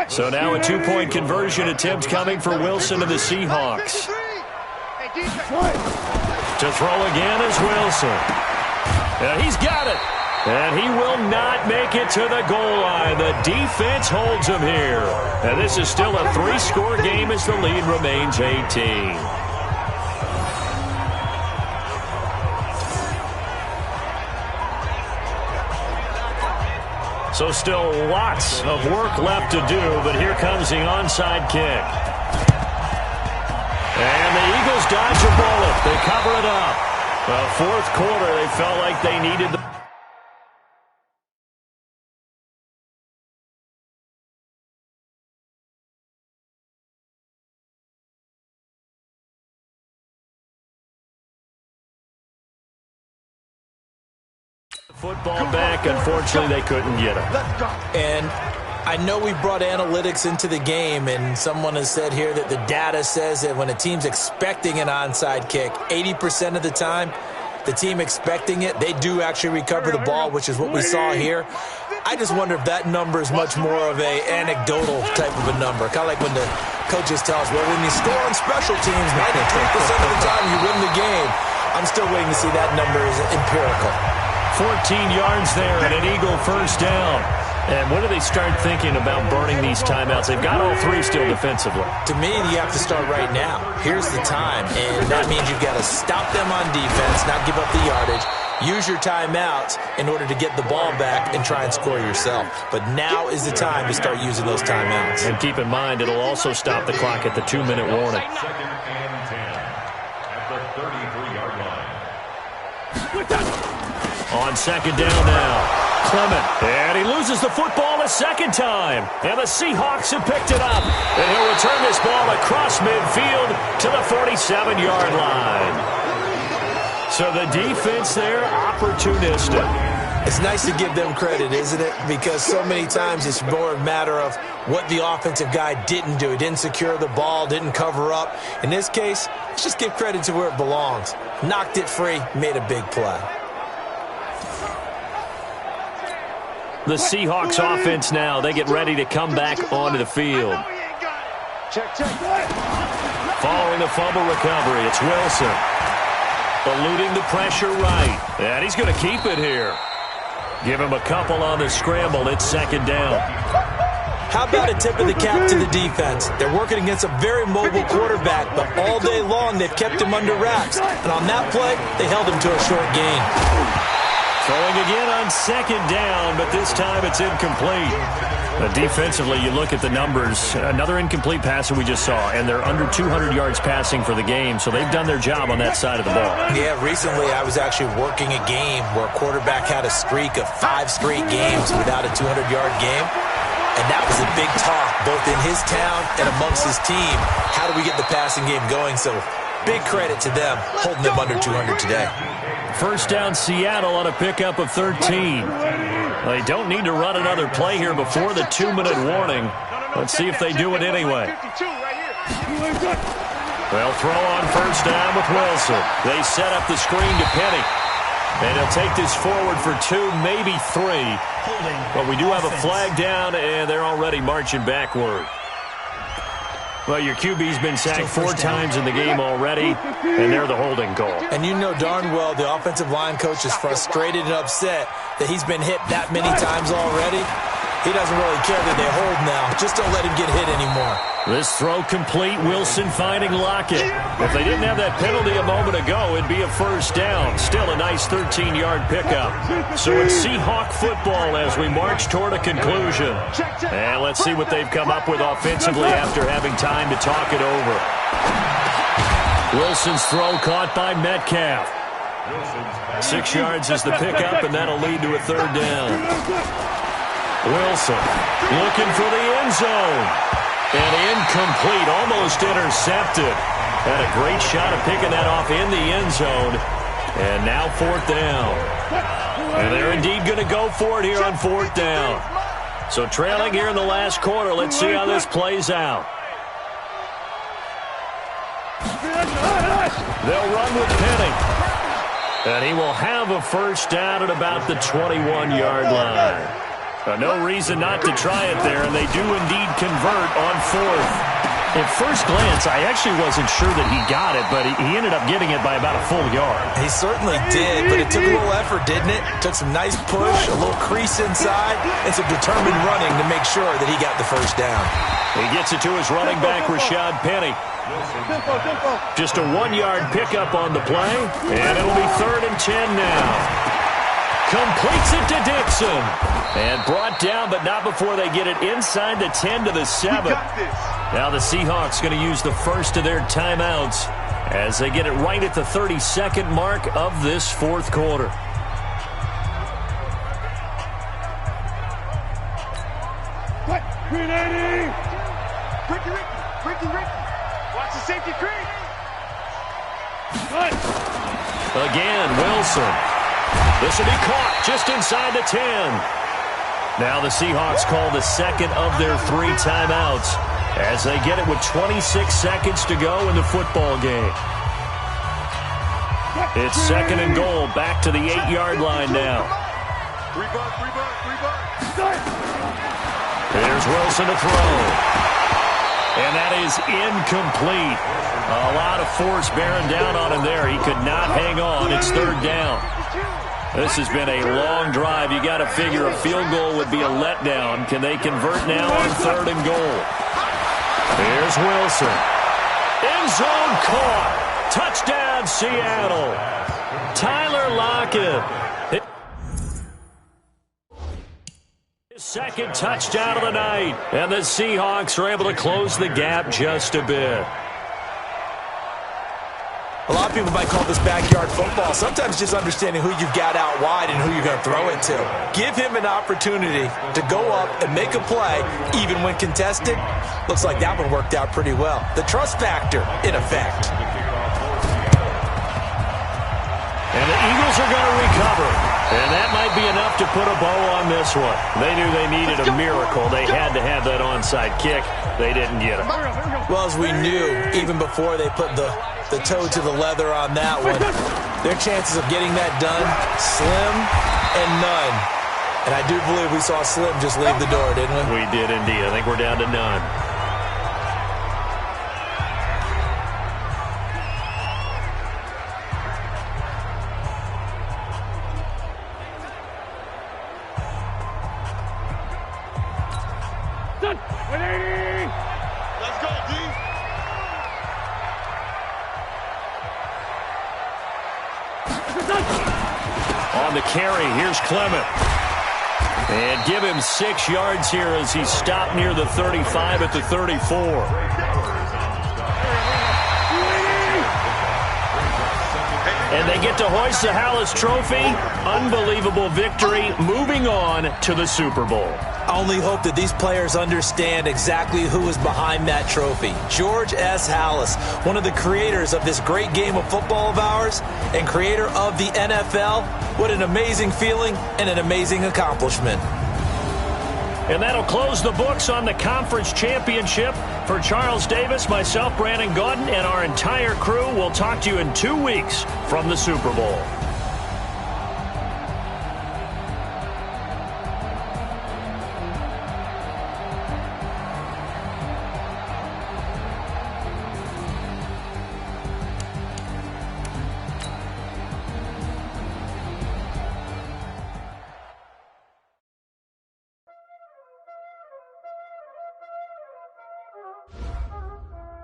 So now a two-point conversion attempt coming for Wilson and the Seahawks. To throw again is Wilson. And he's got it. And he will not make it to the goal line. The defense holds him here. And this is still a three-score game as the lead remains 18. So still lots of work left to do, but here comes the onside kick. And the Eagles dodge a bullet. They cover it up. Well, fourth quarter, they felt like they needed the football back. Unfortunately, they couldn't get it. And I know we brought analytics into the game, and someone has said here that the data says that when a team's expecting an onside kick, 80% of the time, the team expecting it, they do actually recover the ball, which is what we saw here. I just wonder if that number is much more of a anecdotal type of a number. Kind of like when the coaches tell us, well, when you score on special teams, 93% of the time you win the game. I'm still waiting to see that number is empirical. 14 yards there and an Eagle first down. And when do they start thinking about burning these timeouts? They've got all three still defensively. To me, you have to start right now. Here's the time, and that means you've got to stop them on defense, not give up the yardage, use your timeouts in order to get the ball back and try and score yourself. But now is the time to start using those timeouts. And keep in mind, it'll also stop the clock at the 2-minute warning. Second and 10 at the 33-yard line. On second down now. Clement, and he loses the football a second time. And the Seahawks have picked it up. And he'll return this ball across midfield to the 47-yard line. So the defense there, opportunistic. It's nice to give them credit, isn't it? Because so many times it's more a matter of what the offensive guy didn't do. He didn't secure the ball, didn't cover up. In this case, let's just give credit to where it belongs. Knocked it free, made a big play. The Seahawks offense now, they get ready to come back onto the field. Following the fumble recovery, it's Wilson. Eluding the pressure right. And he's going to keep it here. Give him a couple on the scramble. It's second down. How about a tip of the cap to the defense? They're working against a very mobile quarterback, but all day long they've kept him under wraps. And on that play, they held him to a short gain. Throwing again on second down, but this time it's incomplete. Defensively, you look at the numbers. Another incomplete pass that we just saw, and they're under 200 yards passing for the game, so they've done their job on that side of the ball. Yeah, recently I was actually working a game where a quarterback had a streak of 5 straight games without a 200-yard game. And that was a big talk, both in his town and amongst his team. How do we get the passing game going? So big credit to them, holding them under 200 today. First down, Seattle on a pickup of 13. They don't need to run another play here before the 2-minute warning. Let's see if they do it anyway. They'll throw on first down with Wilson. They set up the screen to Penny. And he'll take this forward for 2, maybe 3. But we do have a flag down, and they're already marching backward. Well, your QB's been sacked 4 times in the game already, and they're the holding call. And you know darn well the offensive line coach is frustrated and upset that he's been hit that many times already. He doesn't really care that they hold now. Just don't let him get hit anymore. This throw complete. Wilson finding Lockett. If they didn't have that penalty a moment ago, it'd be a first down. Still a nice 13-yard pickup. So it's Seahawk football as we march toward a conclusion. And let's see what they've come up with offensively after having time to talk it over. Wilson's throw caught by Metcalf. 6 yards is the pickup, and that'll lead to a third down. Wilson looking for the end zone. And incomplete, almost intercepted. Had a great shot of picking that off in the end zone. And now fourth down. And they're indeed going to go for it here on fourth down. So trailing here in the last quarter. Let's see how this plays out. They'll run with Penny. And he will have a first down at about the 21-yard line. No reason not to try it there, and they do indeed convert on fourth. At first glance, I actually wasn't sure that he got it, but he ended up getting it by about a full yard. He certainly did, but it took a little effort, didn't it? Took some nice push, a little crease inside, and some determined running to make sure that he got the first down. He gets it to his running back, Rashad Penny. Just a 1-yard pickup on the play, and it'll be 3rd and 10 now. Completes it to Dixon. And brought down, but not before they get it inside the 10 to the 7. Now the Seahawks going to use the first of their timeouts as they get it right at the 32nd mark of this fourth quarter. Ricky. Watch the safety creep. Again, Wilson. This will be caught just inside the 10. Now the Seahawks call the second of their 3 timeouts as they get it with 26 seconds to go in the football game. It's 2nd and goal, back to the 8-yard line now. Here's Wilson to throw. And that is incomplete. A lot of force bearing down on him there. He could not hang on. It's 3rd down. This has been a long drive. You got to figure a field goal would be a letdown. Can they convert now on 3rd and goal? Here's Wilson. End zone caught. Touchdown, Seattle. Tyler Lockett. His 2nd touchdown of the night. And the Seahawks are able to close the gap just a bit. A lot of people might call this backyard football. Sometimes just understanding who you've got out wide and who you're going to throw it to. Give him an opportunity to go up and make a play, even when contested. Looks like that one worked out pretty well. The trust factor, in effect. And the Eagles are going to recover. And that might be enough to put a bow on this one. They knew they needed a miracle. They had to have that onside kick. They didn't get it. Well, as we knew, even before they put the toe to the leather on that one, their chances of getting that done, slim and none. And I do believe we saw Slim just leave the door, didn't we? We did indeed. I think we're down to none. Let's go, D. On the carry, here's Clement. And give him 6 yards here as he's stopped near the 35 at the 34. And they get to hoist the Hallis Trophy. Unbelievable victory, moving on to the Super Bowl. I only hope that these players understand exactly who is behind that trophy. George S. Hallis, one of the creators of this great game of football of ours and creator of the NFL. What an amazing feeling and an amazing accomplishment. And that'll close the books on the conference championship. For Charles Davis, myself, Brandon Gaudin, and our entire crew, we'll talk to you in 2 weeks from the Super Bowl.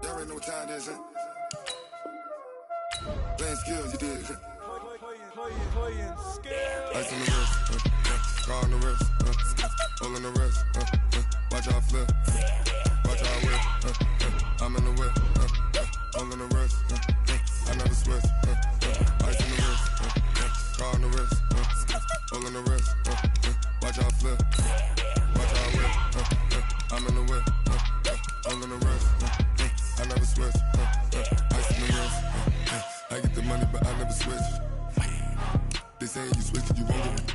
Y'all already know what time it is, huh? Playing skills, you did. Playing skills. Ice on the wrist, car on the wrist, hole in the wrist, watch out flip, watch out whip, I'm in the whip, hole in the wrist, I never switch, ice on the wrist, car on the wrist, hole in the wrist, watch out flip, watch out whip, I'm in the whip, hole in the wrist, I never switch, ice in the wrist, I get the money but I never switch. They saying you switch it, you won't get it.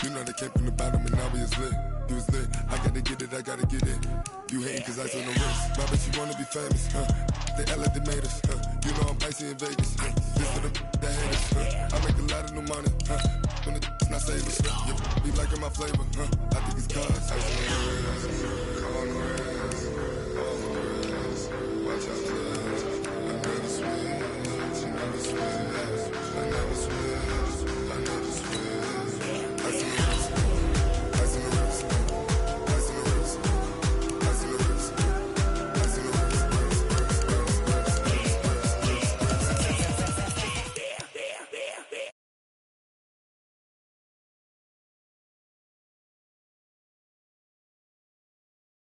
You know they came from the bottom and now we is lit. You was lit, I gotta get it, I gotta get it. You hating cause ice on the wrist. My bitch, you wanna be famous, They act like they made us, You know I'm icy in Vegas, This for the that hate us, I make a lot of new money, When the It's not saving. You be liking my flavor, huh? I